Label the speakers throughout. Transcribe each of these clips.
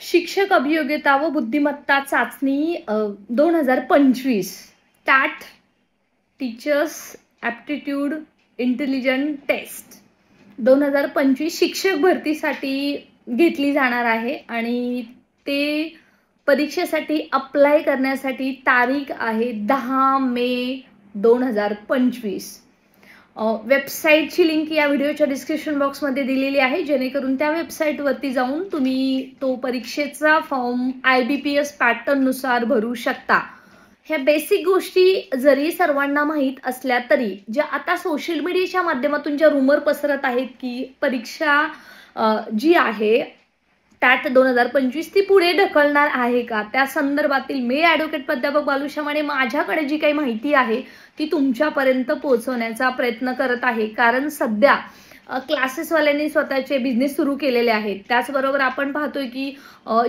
Speaker 1: शिक्षक अभियोग्यता व बुद्धिमत्ता चाचणी 2025 TAT teachers aptitude intelligent test 2025 शिक्षक भरतीसाठी घेतली जाणार आहे आणि ते परीक्षेसाठी अप्लाय करण्यासाठी तारीख आहे 10 मे 2025। वेबसाईटची लिंक या व्हिडिओच्या डिस्क्रिप्शन बॉक्समध्ये दिलेली आहे, जेणेकरून त्या वेबसाईटवरती जाऊन तुम्ही तो परीक्षेचा फॉर्म IBPS पॅटर्ननुसार भरू शकता। ह्या बेसिक गोष्टी जरी सर्वांना माहीत असल्या तरी ज्या आता सोशल मीडियाच्या माध्यमातून ज्या रूमर पसरत आहेत की परीक्षा जी आहे टॅट 2025 ती पुढे ढकलणार आहे का, त्या संदर्भातील मी ॲडव्होकेट प्राध्यापक बालू शमाणे माझ्याकडे जी काही माहिती आहे ती तुमच्यापर्यंत पोहोचवण्याचा प्रयत्न करत आहे। कारण सध्या क्लासेसवाल्यांनी स्वतःचे बिझनेस सुरू केलेले आहेत, त्याचबरोबर आपण पाहतोय की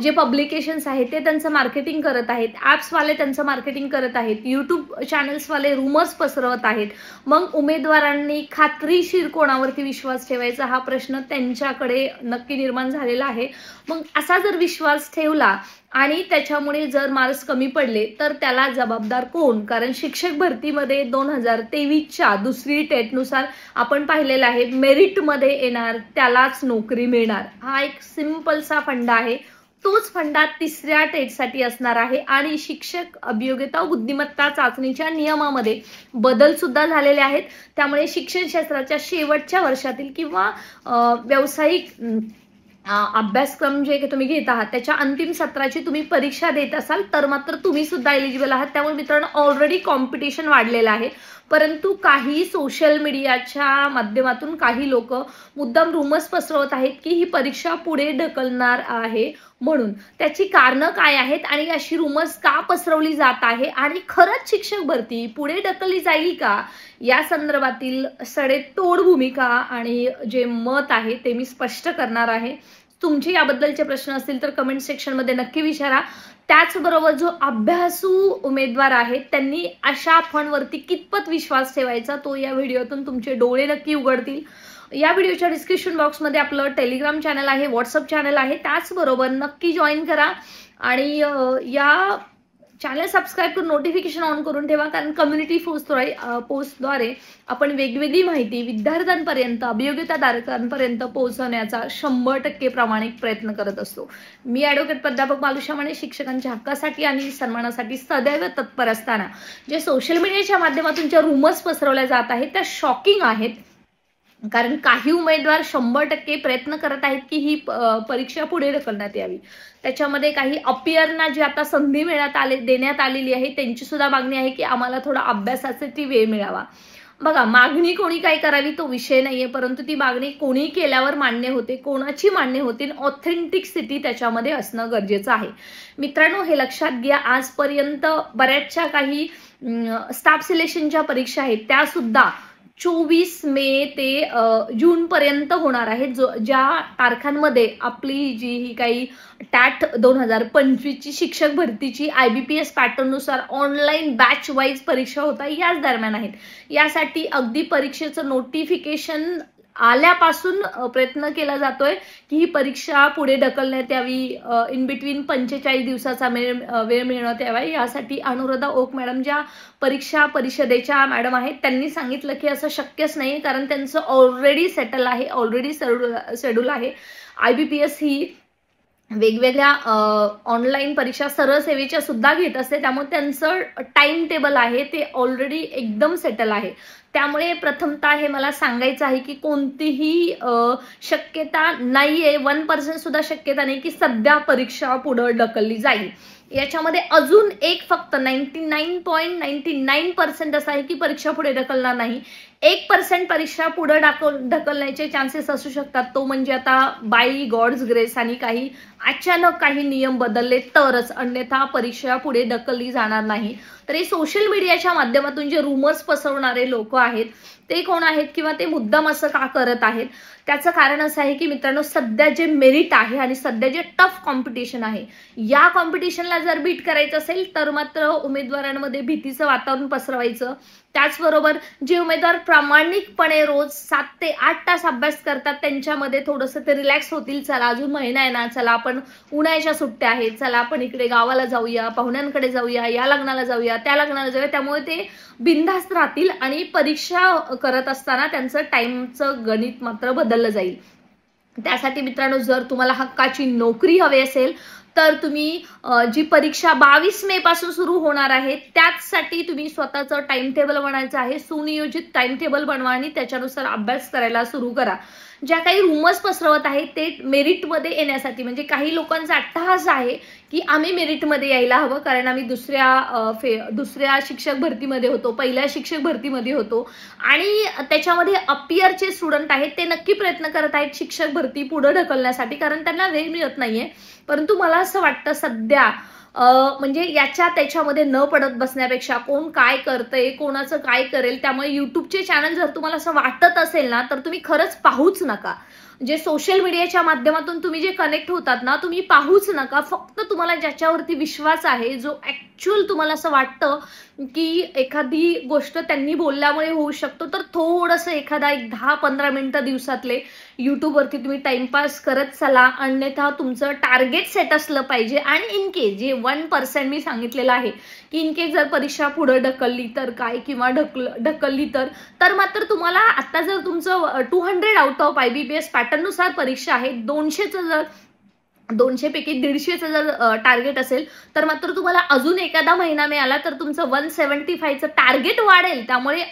Speaker 1: जे पब्लिकेशन्स आहेत ते त्यांचं मार्केटिंग करत आहेत, ॲप्सवाले त्यांचं मार्केटिंग करत आहेत, यूट्यूब चॅनल्सवाले रूमर्स पसरवत आहेत। मग उमेदवारांनी खात्रीशीर कोणावरती विश्वास ठेवायचा हा प्रश्न त्यांच्याकडे नक्की निर्माण झालेला आहे। मग असा जर विश्वास ठेवला आणि त्याच्यामुळे जर मार्क्स कमी पडले तर त्याला जबाबदार कोण? कारण शिक्षक भरतीमध्ये 2023च्या दुसरी टेटनुसार आपण पाहिलेलं आहे मेरिटमध्ये येणार त्यालाच नोकरी मिळणार, हा एक सिंपलसा फंडा आहे। तोच फंडा तिसऱ्या टेटसाठी असणार आहे आणि शिक्षक अभियोग्यता व बुद्धिमत्ता चाचणीच्या नियमामध्ये बदल सुद्धा झालेले आहेत। त्यामुळे शिक्षण शास्त्राच्या शेवटच्या वर्षातील किंवा व्यावसायिक अभ्यासक्रम जे तुम्ही घेत आहात त्याच्या अंतिम सत्राची तुम्ही परीक्षा देत असाल तर मात्र तुम्ही सुद्धा एलिजिबल आहात। त्यामुळे मित्रांनो ऑलरेडी कॉम्पिटिशन वाढलेलं आहे, परंतु काही सोशल मीडियाच्या माध्यमातून काही लोक मुद्दाम रूमर्स पसरवत आहेत की ही परीक्षा पुढे ढकलणार आहे म्हणून। त्याची कारणं काय आहेत आणि अशी रूमर्स का पसरवली जात आहे आणि खरंच शिक्षक भरती पुढे ढकलली जाईल का, या संदर्भातील सडेतोड भूमिका आणि जे मत आहे ते मी स्पष्ट करणार आहे। तुमचे याबद्दलचे प्रश्न असतील तर कमेंट सेक्शनमध्ये नक्की विचारा। त्याचबरोबर जो अभ्यासू उमेदवार आहेत त्यांनी अशा फंडवरती कितपत विश्वास ठेवायचा तो या व्हिडिओतून तुमचे डोळे नक्की उघडतील। या व्हिडिओच्या डिस्क्रिप्शन बॉक्समध्ये आपलं टेलिग्राम चॅनल आहे, व्हॉट्सअप चॅनल आहे, त्याचबरोबर नक्की जॉईन करा आणि या चॅनल सबस्क्राईब करून नोटिफिकेशन ऑन करून ठेवा। कारण कम्युनिटी पोस्टद्वारे आपण वेगवेगळी माहिती विद्यार्थ्यांपर्यंत अभियोग्यताधारकांपर्यंत पोहोचवण्याचा 100% प्रामाणिक प्रयत्न करत असतो। मी ॲडव्होकेट प्राध्यापक बालू शमाणे शिक्षकांच्या हक्कासाठी आणि सन्मानासाठी सदैव तत्पर असताना जे सोशल मीडियाच्या माध्यमातून ज्या रूमर्स पसरवल्या जात आहेत त्या शॉकिंग आहेत। कारण काही उमेदवार 100% प्रयत्न करत आहेत की ही परीक्षा पुढे ढकलण्यात यावी। त्याच्यामध्ये काही अपियरना जी आता संधी देण्यात आलेली आहे त्यांची सुद्धा मागणी आहे की आम्हाला थोडा अभ्यासासाठी वेळ मिळावा। बघा, मागणी कोणी काय करावी तो विषय नाहीये, परंतु ती मागणी कोणी केल्यावर मान्य होते, कोणाची मान्य होते, ऑथेंटिसिटी त्याच्यामध्ये असणं गरजेचं आहे। मित्रांनो, हे लक्षात घ्या, आजपर्यंत बऱ्याचशा काही स्टाफ सिलेक्शनच्या परीक्षा आहेत त्या सुद्धा 24 मे ते जून पर्यंत होणार आहेत। ज्या तारखांमध्ये आपली जी ही काही टॅट 2025 ची शिक्षक भरतीची IBPS पॅटर्ननुसार ऑनलाईन बॅच वाईज परीक्षा होता याच दरम्यान आहेत। यासाठी अगदी परीक्षेचं नोटिफिकेशन आल्यापासून प्रयत्न केला जातोय की ही परीक्षा पुढे ढकलण्यात यावी, इन बिटवीन 45 दिवसाचा वेळ मिळण्यात यावा। यासाठी अनुराधा ओक मॅडम ज्या परीक्षा परिषदेच्या मॅडम आहेत त्यांनी सांगितलं की असं शक्यच नाही, कारण त्यांचं ऑलरेडी सेटल आहे, ऑलरेडी शेड्यूल आहे। IBPS ही वेगवेगळ्या ऑनलाईन परीक्षा सरळ सेवेच्या सुद्धा घेत असते, त्यामुळे त्यांचं टाइम टेबल आहे ते ऑलरेडी एकदम सेटल आहे। त्यामुळे प्रथमतः हे मला सांगायचं आहे की कोणतीही शक्यता नाहीये, 1% सुद्धा शक्यता नाही की सध्या परीक्षा पुढे ढकलली जाईल। याच्यामध्ये अजून एक फक्त 99.99% असं आहे की परीक्षा पुढे ढकलणार नाही। 1% परीक्षा पुढे ढकलण्याचे चान्सेस असू शकतात, तो म्हणजे आता बाय गॉड्स ग्रेस आणि काही अचानक काही नियम बदलले तरच, अन्यथा परीक्षा पुढे ढकलली जाणार नाही। तर हे सोशल मीडियाच्या माध्यमातून जे रूमर्स पसरवणारे लोक आहेत ते कोण आहेत किंवा ते मुद्दाम असं का करत आहेत, त्याचं कारण असं आहे की मित्रांनो, सध्या जे मेरिट आहे आणि सध्या जे टफ कॉम्पिटिशन आहे, या कॉम्पिटिशनला जर बीट करायचं असेल तर मात्र उमेदवारांमध्ये भीतीचं वातावरण पसरवायचं. त्याचबरोबर जे उमेदवार प्रामाणिकपणे रोज 7 ते 8 तास अभ्यास करतात, त्यांच्यामध्ये थोडंसं ते रिलॅक्स होतील. चला अजून महिना आहे ना, चला आपण उन्हाळ्याच्या सुट्ट्या आहेत, चला आपण इकडे गावाला जाऊया, पाहुण्यांकडे जाऊया, या लग्नाला जाऊया, त्या लग्नाला जाऊया. त्यामुळे ते बिनधास्त राहतील आणि परीक्षा करत असताना त्यांचं टाइमचं गणित मात्र बदललं जाईल. त्यासाठी मित्रांनो, जर तुम्हाला हक्काची नोकरी हवी असेल तर तुम्ही जी परीक्षा 22 मे पासून सुरू होणार आहे, त्यासाठी तुम्ही स्वतःचं टाइम टेबल बनवायचं आहे. सुनियोजित टाइम टेबल बनवा आणि त्याच्यानुसार अभ्यास करायला सुरू करा. ज्या काही रूमर्स पसरवत आहेत ते मेरिटमध्ये येण्यासाठी, म्हणजे काही लोकांचा अट्टहास आहे की आम्ही मेरिटमध्ये यायला हवं कारण आम्ही दुसऱ्या शिक्षक भरतीमध्ये होतो, पहिल्या शिक्षक भरतीमध्ये होतो आणि त्याच्यामध्ये अपियरचे स्टुडंट आहेत, ते नक्की प्रयत्न करत आहेत शिक्षक भरती पुढे ढकलण्यासाठी कारण त्यांना वेळ मिळत नाहीये. परंतु मला असं वाटतं सध्या म्हणजे याच्या त्याच्यामध्ये न पडत बसण्यापेक्षा कोण काय करतंय, कोणाचं काय करेल, त्यामुळे युट्यूबचे चॅनल जर तुम्हाला असं वाटत असेल ना तर तुम्ही खरंच पाहूच नका. जे सोशल मीडियाच्या माध्यमातून तुम्ही जे कनेक्ट होतात ना, तुम्ही पाहूच नका. फक्त तुम्हाला ज्याच्यावरती विश्वास आहे, जो ऍक्च्युअल तुम्हाला असं वाटतं की एखादी गोष्ट त्यांनी बोलल्यामुळे होऊ शकतो, तर थोडंसं एखादा 10-15 मिनिटं दिवसातले युट्यूबवरती तुम्ही टाइमपास करत चला. अन्यथा तुमचं टार्गेट सेट असलं पाहिजे. आणि इन केस जे 1% मी सांगितलेलं आहे की इन केस जर परीक्षा पुढे ढकलली तर काय, किंवा ढकलली तर मात्र तुम्हाला आता जर तुमचं 200 आउट ऑफ IBPS पॅटर्न नुसार परीक्षा आहे, 200चं जर 200 पैकी 150चं जर टार्गेट असेल तर मात्र तुम्हाला अजून एखादा महिना मिळाला तर तुमचं 175चं टार्गेट वाढेल. त्यामुळे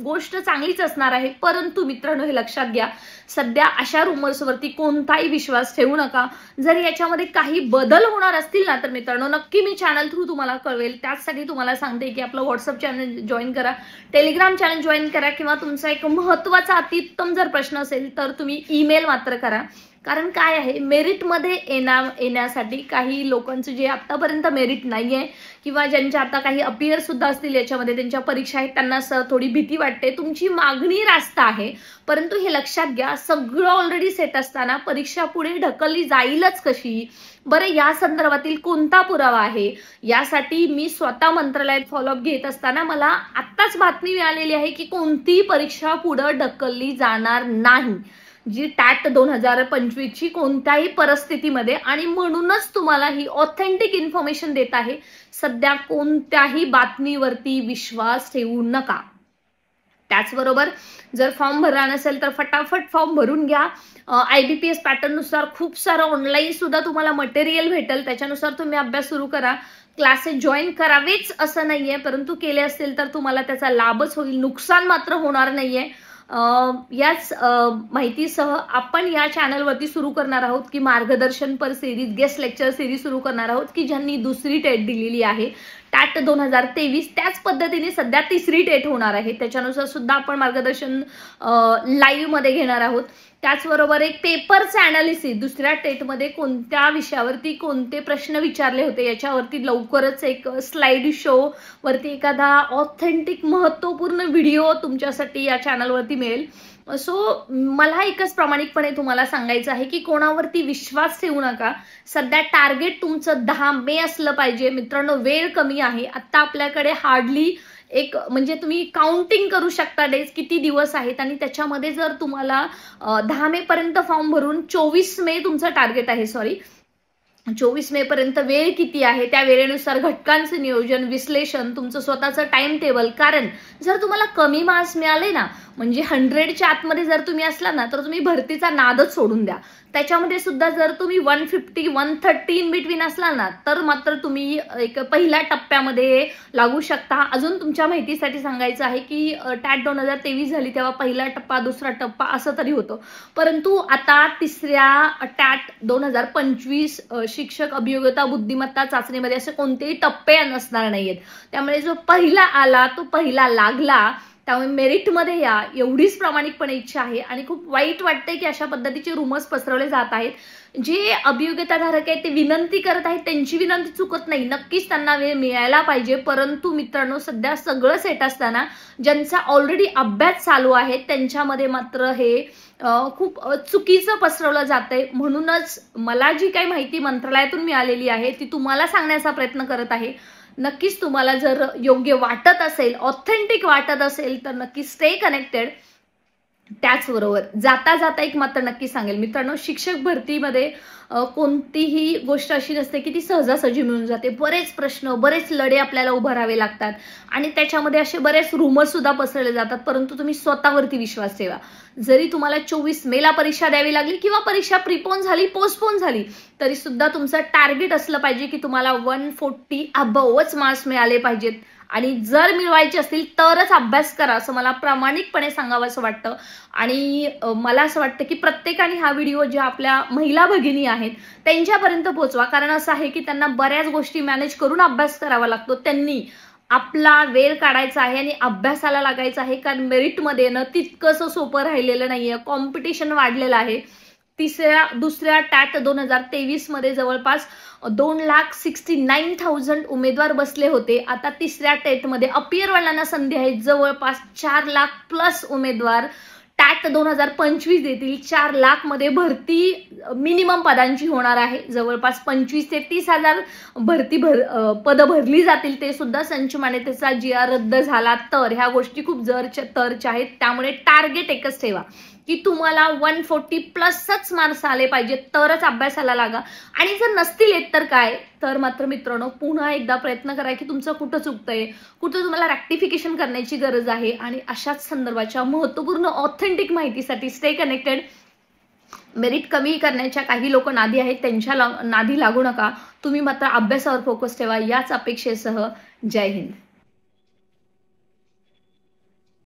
Speaker 1: गोष्ट चांगलीच असणार आहे. परंतु मित्रांनो, हे लक्षात घ्या, सध्या अशा रुमर्सवरती कोणताही विश्वास ठेवू नका. जर याच्यामध्ये काही बदल होणार असतील ना तर मित्रांनो, नक्की मी चॅनल थ्रू तुम्हाला कळवेल. त्याचसाठी तुम्हाला सांगते की आपलं व्हॉट्सअप चॅनल जॉईन करा, टेलिग्राम चॅनल जॉईन करा, किंवा तुमचा एक महत्त्वाचा अतिउत्तम जर प्रश्न असेल तर तुम्ही ईमेल मात्र करा. कारण काय आहे, मेरिटमध्ये येण्यासाठी काही लोकांचं जे आतापर्यंत मेरिट नाहीये किंवा ज्यांच्या आता काही अपियर सुद्धा असतील याच्यामध्ये, त्यांच्या परीक्षा आहेत, त्यांना थोडी भीती वाटते, तुमची मागणी रास्त आहे. परंतु हे लक्षात घ्या, सगळं ऑलरेडी सेट असताना परीक्षा पुढे ढकलली जाईलच कशी? बरं, या संदर्भातील कोणता पुरावा आहे? यासाठी मी स्वतः मंत्रालयात फॉलोअप घेत असताना मला आत्ताच बातमी मिळालेली आहे की कोणतीही परीक्षा पुढे ढकलली जाणार नाही, जी टॅट 2025 ची कोणत्याही परिस्थितीमध्ये. आणि म्हणूनच तुम्हाला ही ऑथेंटिक इन्फॉर्मेशन देत आहे. सध्या कोणत्याही बातमीवरती विश्वास ठेवू नका. त्याचबरोबर जर फॉर्म भरला नसेल तर फटाफट फॉर्म भरून घ्या. IBPS पॅटर्न नुसार खूप सारं ऑनलाईन सुद्धा तुम्हाला मटेरियल भेटेल, त्याच्यानुसार तुम्ही अभ्यास सुरू करा. क्लासेस जॉईन करावेच असं नाहीये, परंतु केले असतील तर तुम्हाला त्याचा लाभच होईल, नुकसान मात्र होणार नाहीये. याच माहितीसह आपण या चॅनलवरती सुरू करणार आहोत की मार्गदर्शनपर सिरीज, गेस्ट लेक्चर सिरीज सुरू करणार आहोत की ज्यांनी दुसरी टेट दिलेली आहे, टॅट 2023. त्याच पद्धतीने सध्या तिसरी टेट होणार आहे, त्याच्यानुसार सुद्धा आपण मार्गदर्शन लाईव्ह मध्ये घेणार आहोत. त्याचबरोबर एक पेपरचं अनालिसिस, दुसऱ्या टेटमध्ये कोणत्या विषयावरती कोणते प्रश्न विचारले होते याच्यावरती लवकरच एक स्लाइड शो वरती एखादा ऑथेंटिक महत्त्वपूर्ण व्हिडिओ तुमच्यासाठी या चॅनलवरती मिळेल. सो मला एकच प्रामाणिकपणे तुम्हाला सांगायचं आहे की कोणावरती विश्वास ठेवू नका. सध्या टार्गेट तुमचं 10 मे असलं पाहिजे. मित्रांनो, वेळ कमी आहे. आता आपल्याकडे हार्डली एक म्हणजे तुम्ही काउंटिंग करू शकता डेज, किती दिवस आहेत, आणि त्याच्यामध्ये जर तुम्हाला 10 मे पर्यंत फॉर्म भरून 24 मे तुमचं टार्गेट आहे, 24 मे पर्यंत वेळ किती आहे, त्या वेळेनुसार घटकांचं नियोजन, विश्लेषण, तुमचं स्वतःचं टाइम टेबल. कारण जर तुम्हाला कमी मार्क्स मिळाले ना, म्हणजे 100च्या आतमध्ये जर तुम्ही असला ना तर तुम्ही भरतीचा नादच सोडून द्या. त्याच्यामध्ये सुद्धा जर तुम्ही 150-130 इन बिटवीन असला ना तर मात्र तुम्ही एक पहिल्या टप्प्यामध्ये लागू शकता. अजून तुमच्या माहितीसाठी सांगायचं आहे की टॅट 2023 झाली तेव्हा पहिला टप्पा, दुसरा टप्पा असं तरी होतं, परंतु आता तिसऱ्या टॅट 2025 शिक्षक अभियोग्यता बुद्धिमत्ता चाचणीमध्ये असे कोणतेही टप्पे नसणार नाहीयेत. त्यामुळे जो पहिला आला तो पहिला लागला. त्यामुळे मेरिटमध्ये या एवढीच प्रामाणिकपणे इच्छा आहे. आणि खूप वाईट वाटतंय की अशा पद्धतीचे रुमर्स पसरवले जात आहेत. जे अभियोग्यताधारक आहेत ते विनंती करत आहेत, त्यांची विनंती चुकत नाही, नक्कीच त्यांना वेळ मिळायला पाहिजे. परंतु मित्रांनो, सध्या सगळं सेट असताना ज्यांचा ऑलरेडी अभ्यास चालू आहे त्यांच्यामध्ये मात्र हे खूप चुकीचं पसरवलं जातंय. म्हणूनच मला जी काही माहिती मंत्रालयातून मिळालेली आहे ती तुम्हाला सांगण्याचा प्रयत्न करत आहे. नक्कीच तुम्हाला जर योग्य वाटत असेल, ऑथेंटिक वाटत असेल तर नक्की स्टे कनेक्टेड. त्याचबरोबर जाता जाता एक मात्र नक्की सांगेल मित्रांनो, शिक्षक भरतीमध्ये कोणतीही गोष्ट अशी नसते की ती सहजासहजी मिळून जाते. बरेच प्रश्न, बरेच लढे आपल्याला उभं राहावे लागतात आणि त्याच्यामध्ये असे बरेच रुमर्स सुद्धा पसरले जातात. परंतु तुम्ही स्वतःवरती विश्वास ठेवा. जरी तुम्हाला 24 मेला परीक्षा द्यावी लागली किंवा परीक्षा प्रीपोन झाली, पोस्टपोन झाली, तरी सुद्धा तुमचं टार्गेट असलं पाहिजे की तुम्हाला 140 अबवच मार्क्स मिळाले पाहिजेत. आणि जर मिळवायचे असतील तरच अभ्यास करा, असं मला प्रामाणिकपणे सांगावंसं वाटतं. आणि मला असं वाटतं की प्रत्येकाने हा व्हिडिओ ज्या आपल्या महिला भगिनी आहेत त्यांच्यापर्यंत पोहोचवा. कारण असं आहे की त्यांना बऱ्याच गोष्टी मॅनेज करून अभ्यास करावा लागतो. त्यांनी आपला वेळ काढायचा आहे आणि अभ्यासाला लागायचं आहे. कारण मेरिटमध्ये ना तितकंसं सोपं राहिलेलं नाहीये, कॉम्पिटिशन वाढलेलं आहे. दुसऱ्या टॅट 2023 मध्ये जवळपास 2,69,000 उमेदवार बसले होते. आता तिसऱ्या टेटमध्ये अपियरवाल्यांना संधी आहे. जवळपास 4 लाख प्लस उमेदवार टॅट 2025 देतील. 4 लाख मध्ये भरती मिनिमम पदांची होणार आहे. जवळपास 25 ते 30,000 पद भरली जातील. ते सुद्धा संच मान्यतेचा GR रद्द झाला तर ह्या गोष्टी खूप तरच्या आहेत. त्यामुळे टार्गेट एकच ठेवा की तुम्हाला 140 प्लसच मार्क्स आले पाहिजे तरच अभ्यासाला लागा. आणि जर नसतील येत तर काय, तर मात्र मित्रांनो पुन्हा एकदा प्रयत्न करा की तुमचं कुठं चुकतंय, कुठं तुम्हाला रेक्टिफिकेशन करण्याची गरज आहे. आणि अशाच संदर्भाच्या महत्त्वपूर्ण ऑथेंटिक माहितीसाठी स्टे कनेक्टेड. मेरिट कमी करण्याच्या काही लोक नादी आहेत, त्यांच्या नादी लागू नका. तुम्ही मात्र अभ्यासावर फोकस ठेवा. याच अपेक्षेसह जय हिंद.